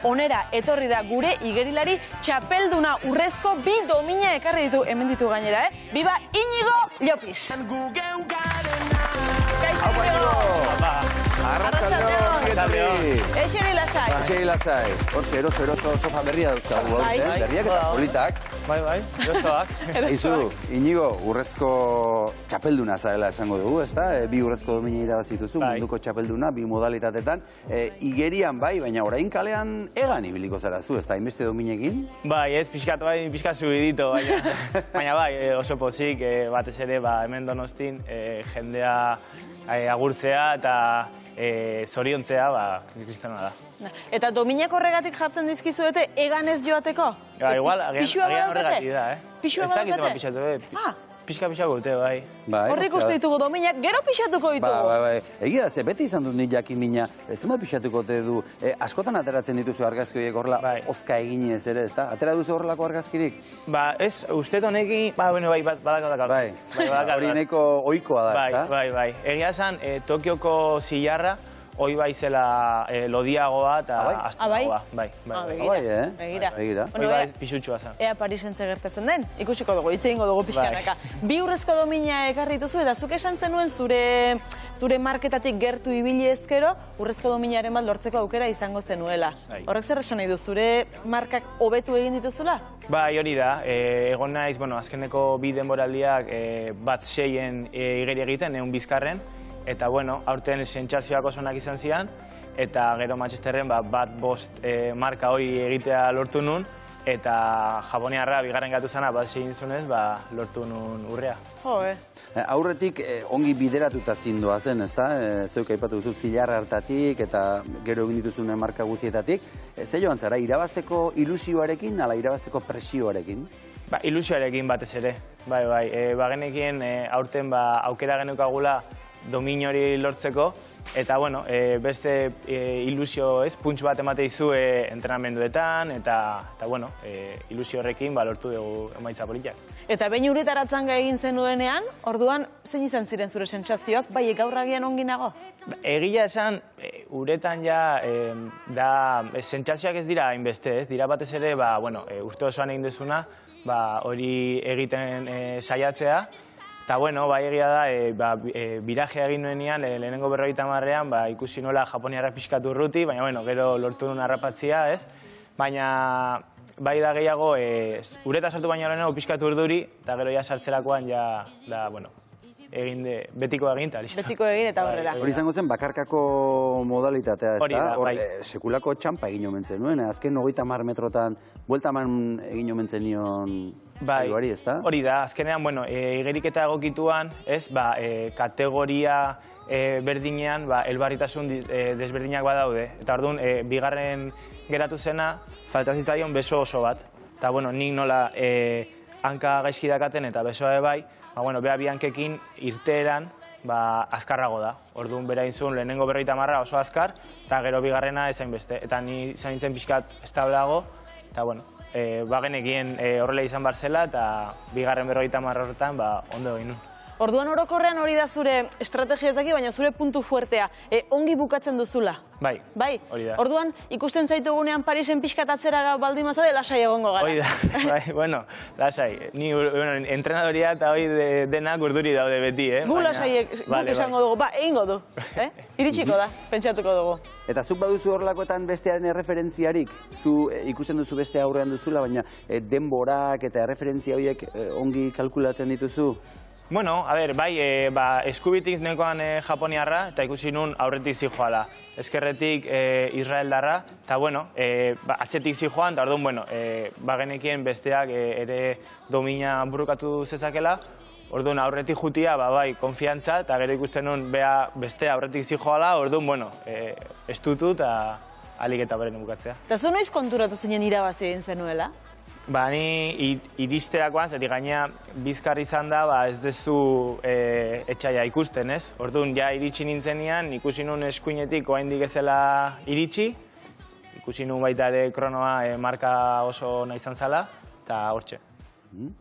onera etorri da gure igerilari txapelduna urrezko 2 domina ekarri ditu, hemen ditu gainera, Biba Iñigo Llopis. Kaixo, Iñigo! Eseri lasai. Eseri lasai. Hortze, eroso sofa berria dauzkagu. Berriak eta politak. Bai, erosoak. Izu, Iñigo, urrezko txapelduna zaela esango dugu, ezta? 2 urrezko domina irabazituzu, munduko txapelduna, 2 modalitatetan. Igerian bai, baina orain kalean egan ibiliko zara zu, ezta? Inbeste dominekin? Bai, ez, pixkat subidito, baina bai, oso pozik, batez ere, hemen Donostin, jendea agurtzea eta zoriontzea, kristana da. Eta dominak horregatik jartzen dizkizuete eganez joateko? Igual, agian horregatik da, Pixua badaukate? Ez dakit pixatu, pixka gute, bai. Horrik uste ditugu dominak, gero pixatuko ditugu. Bai. Egia da, beti izan dut nik jakin mina, zema pixatuko te du, askotan ateratzen dituzu argazki horiek horrela, ozka eginez ere, ezta? Atera duzu horrelako argazkirik? Ez, uste honekin, badakadakal. Bai, hori neko ohikoa da, ezta? Bai. Egia esan, Tokioko zilarra, hoi bai zela lodiagoa eta astuagoa. Bai. Begira. Hoi bai pixutxua zen. Ea Parisen gertatzen den, ikusiko dugu, hitz egingo dugu pixkanaka. 2 urrezko domina ekarri dituzu eta zuk esan zenuen zure marketatik gertu ibili ezkero, urrezko dominaren bat lortzeko aukera izango zenuela. Horrek zer esan nahi du, zure markak hobetu egin dituzula? Bai, hori da. Egon naiz, azkeneko 2 denboraldiak bat 6en igeri egiten, 1 bizkarren. Eta, aurten sentsazioak oso onak izan zian, eta gero Manchesterren bat 5 marka hori egitea lortu nun, eta Japoniarra bigarren gatu zana bat segin zunez, lortu nun urrea. Aurretik ongi bideratuta zindoa zen, ezta? Zeuk aipatu duzu zilarra hartatik eta gero egin dituzunen marka guztietatik. Ze joan zara, irabazteko ilusioarekin, ala irabazteko presioarekin? Ilusioarekin batez ere, bai. Bagenekien aurten aukera genukagula domin hori lortzeko, eta beste ilusio puntx bat emate izue entrenamenduetan, eta ilusio horrekin lortu dugu emaitza politak. Eta behin uretaratzen egin zenuenean, orduan zein izan ziren zure sentsazioak, bai gaur agian ongi nago? Egia esan, uretan sentsazioak ez dira hainbeste, ez dira batez ere, urte osoan egin dezuna, hori egiten saiatzea, eta, egia da, birajea egin nuenean, lehenengo 50ean, ikusi nola Japoniarra pixkatu urruti, baina, gero lortu nuen harrapatzia, ez? Baina, bai da gehiago, ureta sartu baina lehenago pixkatu urduri, eta gero ja sartzerakoan, betiko egin, eta listo. Betiko egin, eta horrela. Hori izango zen, bakarkako modalitatea, ez da? Hori da, sekulako txampa egin omentzen nuen, azken 30 metrotan, bueltaman egin omentzen nion hori, ez da? Hori da, azkenean, igeriketa egokituan, ez, kategoria berdinean, elbarritasun desberdinak badaude. Eta orduan, bigarren geratu zena, falta zitzaion beso oso bat. Eta, nik nola hanka gaizki dakaten eta besoa bai, beha bi hankekin irteeran azkarrago da. Orduan, bera inzun, lehenengo 50 oso azkar, eta gero bigarrena ezain beste. Eta ni izan nintzen pixkat estableago, eta, bagenekien horrela izan barzela, eta bigarren 50 horretan, ondo egin nun. Orduan orokorrean hori da zure estrategia ez daki, baina zure puntu fuertea. Ongi bukatzen duzula? Bai, hori da. Orduan, ikusten zaitugunean Parisen pixkatatzera baldin mazade, lasai egongo gara. Hori da, lasai. Ni entrenadoria eta hori denak urduri daude beti, Gu lasaiek, guk esango dugu, egingo du. Iritsiko da, pentsatuko dugu. Eta zuk baduzu horrelakoetan bestearen erreferentziarik, zu ikusten duzu beste aurrean duzula, baina denborak eta erreferentzia horiek ongi kalkulatzen dituzu? Bai, eskubitik nekoan Japoniarra, eta ikusi nun aurretik zijoala. Ezkerretik Israeldarra, eta atzetik zijoan, eta orduan, bagenekien besteak ere domina burukatu zezakela, orduan aurretik jutia, bai, konfiantza, eta gero ikusten nun beste aurretik zijoala, orduan, estutu eta alik eta beren bukatzea. Eta zu noiz konturatu zinen irabazi egin zenuela? Ni iristerakoan, zati gaina bizkar izan da, ez dezu etxaia ikusten, ez? Orduan, iritsi nintzenean, ikusi nun eskuinetik oraindik ezela iritsi, ikusi nun baita ere kronoa marka oso nahi izan zala, eta hortxe.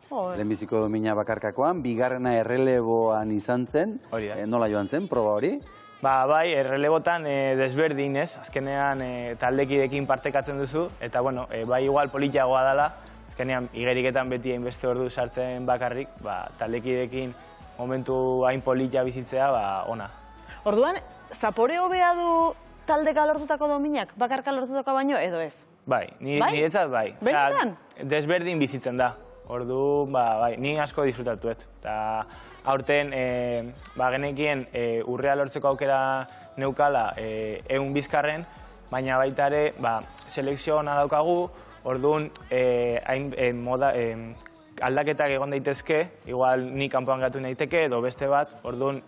Lehenbiziko domina bakarkakoan, bigarrena erreleboan izan zen, nola joan zen, proba hori? Bai, errelebotan desberdin ez, azkenean taldekidekin partekatzen duzu, eta bueno, bai igual politiagoa dela, azkenean igeriketan beti hainbeste ordu sartzen bakarrik, taldekidekin momentu hain politia bizitzea, ona. Orduan, zapore hobea du taldeka lortutako dominak, bakarka lortutako baino, edo ez? Bai, niretzat bai. Benetan? Desberdin bizitzen da. Ordu, bai, ni asko disfrutatuet. Eta aurten, genekien urrea lortzeko aukera neukala 100 bizkarren, baina baita ere, selekzio ona daukagu, orduan, aldaketak egon daitezke, igual ni kanpoan gatu naiteke edo beste bat, orduan,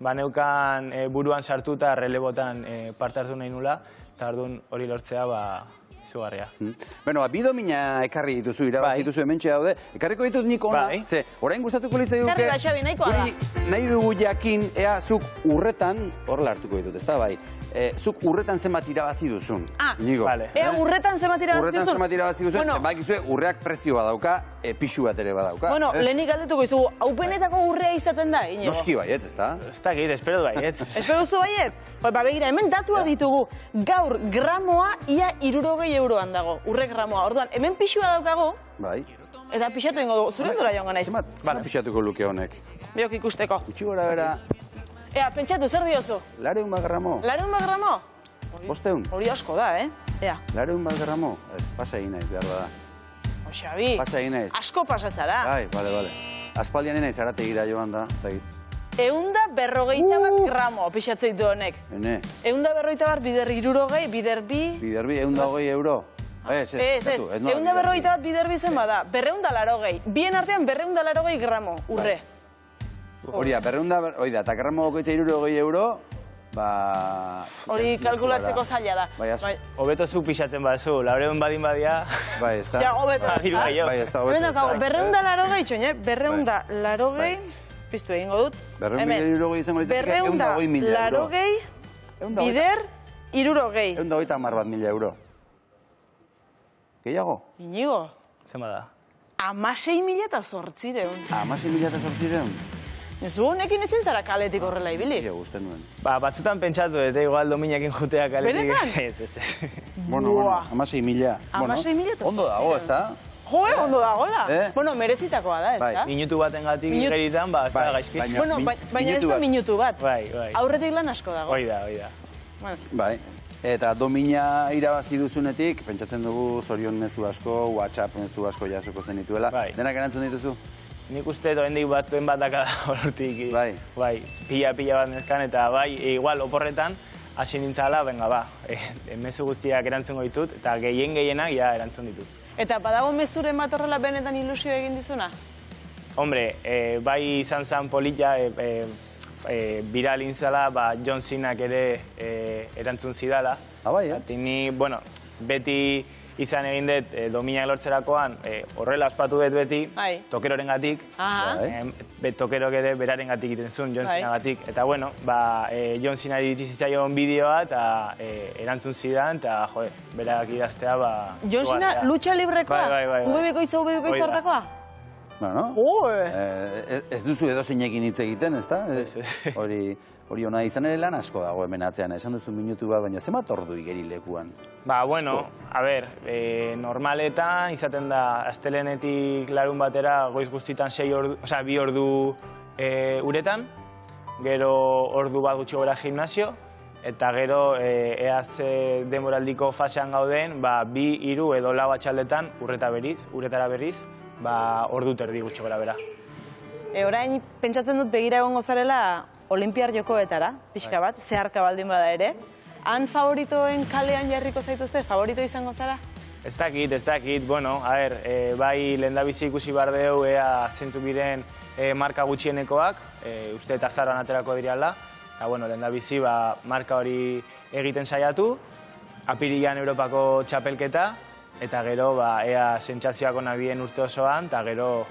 neukan buruan sartuta relebotan parte hartu nahi nula, eta orduan hori lortzea, izugarria. Bueno, bi domina ekarri dituzu, irabazi dituzu hementxe daude. Ekarriko ditut nik ona, ze, orain gustatuko litzai duke... Ekarri da, Xabi, nahikoa da. Nahi dugu jakin, ea, zuk urretan, horrela hartuko ditut, ez da, bai, zuk urretan zenbat irabazi duzun. Inigo. Ea, urretan zenbat irabazi duzun? Urretan zenbat irabazi duzun, zenbak izue, urreak prezioa dauka, pixu bat ere badauka. Bueno, lehenik galdetuko izugu, hau benetako urrea izaten da, Inigo? Noski baietz, ez da? Ez dakit, espero baietz. Espero zu baietz? Begira, hemen datua ditugu, gaur gramoa ia 60 euroan dago, urre gramoa. Orduan, hemen pixua daukago, eta pixatu ingo dugu, zure dura joango naiz. Zenbat pixatuko luke honek? Biok ikusteko. Gutxi gora bera... Ea, pentsatu, zer diozu? 200 gramo. 200 gramo? 500. Hori asko da, Ea. 200 gramo? Ez, pasa egin naiz, behar da. Xabi, pasa egin naiz. Asko pasa zara. Bai, bale. Aspaldian naiz arategira joan da, eta 151 gramo pixatzei du honek. Hene. 151 bider 60, bider bi... Bider bi, 120 euro. Ez, 151 bider bi zen bada, 280. Bien artean 280 gramo, urre. Hori da, 200, eta gramo gokoitza 60 euro, hori kalkulatzeko zaila da. Hobeto zu pixatzen baduzu, 200 badin badia... Bai, ez da. Ja, hobeto, ez da. Bai, ez da, hobeto. 280 txone, 280... Piztu egingo dut. 200.000 izango litzateke, 120.000 euro. 280 bider 60. 130.000 euro. Gehiago? Inigo. Zenba da? 16.800. 16.800? Zu honekin ezin zara kaletik horrela ibili? Ia, guzten nuen. Batzutan pentsatu, eta igual dominakin jutea kaletik. Benetan? Ez. Bueno, 16.000. 16.800. Ondo dago, ez da? Joe, ondo dagoela. Bueno, merezitakoa da, ez da? Minutu baten gatik igeritan, ez da gaizki. Bueno, baina ez da minutu bat. Bai. Aurretik lan asko dago. Hoi da. Bai. Eta domina irabazi duzunetik, pentsatzen dugu zorion mezu asko, WhatsApp mezu asko jasoko zen dituela. Denak erantzun dituzu? Nik uste oraindik batzuen bat dakada hortik. Bai. Pila bat nezkan, eta bai, igual oporretan, hasi nintzala, mezu guztiak erantzungo ditut, eta gehienak erantzun ditut. Eta badago mezuren bat horrela benetan ilusio egin dizuna? Hombre, bai izan zen polita, viral inzala, John Cenak ere erantzun zidala. Bai, Ni, bueno, beti izan egin dut dominak lortzerakoan, horrela ospatu dut beti, tokeroren gatik, tokerok ere beraren gatik iten zuen, John Cena gatik. Eta, bueno, John Cena iritsitzaion bideoa, eta erantzun zidan, eta, joe, berak idaztea, John Cena, lucha librekoa? Ubebikoitza hartakoa? Bueno, ez duzu edo zeinekin hitz egiten, ez da? Hori ona izan ere lan asko dago hemen atzean, esan duzu minutu bat, baina zenbat ordu igeri lekuan? Bueno, a ber, normaletan izaten da astelenetik larun batera goiz guztitan 2 ordu uretan, gero ordu bat gutxi gora gimnasio, eta gero eaz denboraldiko fasean gauden, 2, 3 edo 4 atxaldetan uretara berriz, ordu terdi gutxi gora bera. Orain, pentsatzen dut begira egongo zarela Olimpiar jokoetara, pixka bat, zeharka baldin bada ere. Han favoritoen kalean jarriko zaituzte, favorito izango zara? Ez dakit, bueno, a ber, bai lehendabizi ikusi behar dugu ea zentzuk diren marka gutxienekoak, uste eta azaroan aterako diriala, eta bueno, lehendabizi marka hori egiten saiatu, apirilean Europako txapelketa, eta gero ea sentsazioak onak dien urte osoan, eta gero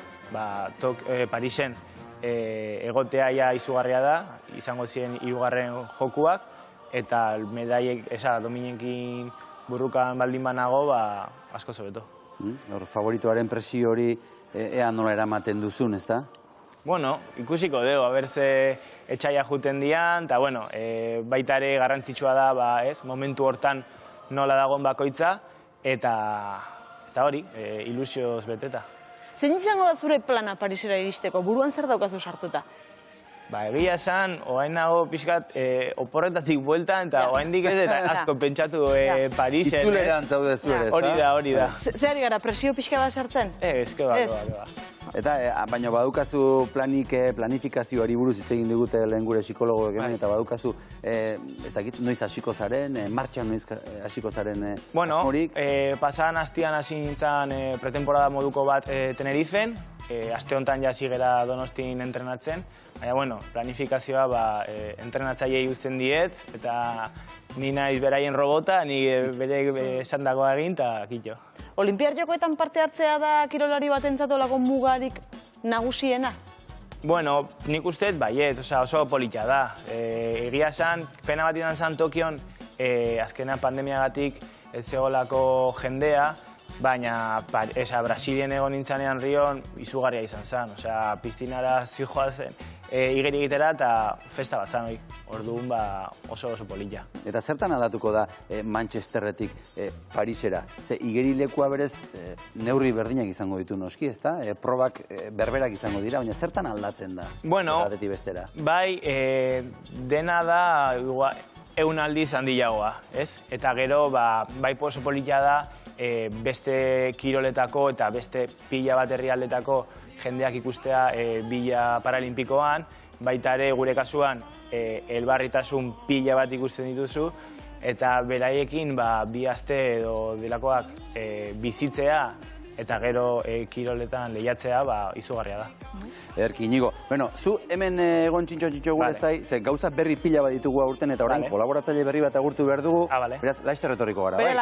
Parisen egotea ia izugarria da, izango ziren 3. jokuak, eta medaiek, dominekin burrukan baldin banago, asko zobeto. Favoritoaren presio hori ea nola eramaten duzun, ez da? Bueno, ikusiko dugu, haber ze etxaia juten dian, eta bueno, baita ere garrantzitsua da, momentu hortan nola dagoen bakoitza, eta hori, ilusioz beteta. Zein izango da zure plana Parisera iristeko? Buruan zer daukazu sartuta? Egia esan, oain nago pixkat oporretatik bueltan, eta oaindik ez eta asko pentsatu Parisen. Itzuleran zaude zure, ezta? Hori da. Zehari gara, presio pixka bat sartzen? Eske bat. Eta, baina badukazu planifikazioari buruz hitz egin digute lehen gure psikologoek hemen, eta badukazu, ez dakit, noiz hasiko zaren, martxan noiz hasiko zaren asmorik? Pasadan astian hasi nintzen pretemporada moduko bat Tenerifen, aste honetan jasi gera Donostin entrenatzen, baina, bueno, planifikazioa entrenatzailei uzten diet, eta ni naiz beraien robota, ni bere esan dagoa egin, eta kitxo. Olimpiar Jokoetan parte hartzea da kirolari batentzat olako mugarik nagusiena? Bueno, nik usteet baiet, oso polita da. Egia esan, pena bat izan zen Tokion, azkenean pandemiagatik ez zegoelako jendea, baina Brasilien egon nintzanean Rion izugarria izan zen. Piztinara zijoa zen, igeri egitera eta festa bat zen, orduan oso polita. Eta zertan aldatuko da Manchesterretik Parisera? Ze igerilekua berez neurri berdinak izango ditu noski, ezta? Probak berberak izango dira, baina zertan aldatzen da? Bueno, bai, dena da 100 aldiz handiagoa, ez? Eta gero, bai oso polita da, beste kiroletako eta beste pila bat herrialdetako jendeak ikustea bila paralimpikoan, baita ere gure kasuan elbarritasun pila bat ikusten dituzu, eta beraiekin bi aste edo delakoak bizitzea eta gero kiroletan lehiatzea izugarria da. Ederki, Inigo. Bueno, zu hemen egon txintxo gure zai, ze gauza berri pila bat ditugu aurten eta orain kolaboratzaile berri bat agurtu behar dugu, beraz, laizter retoriko gara, bai?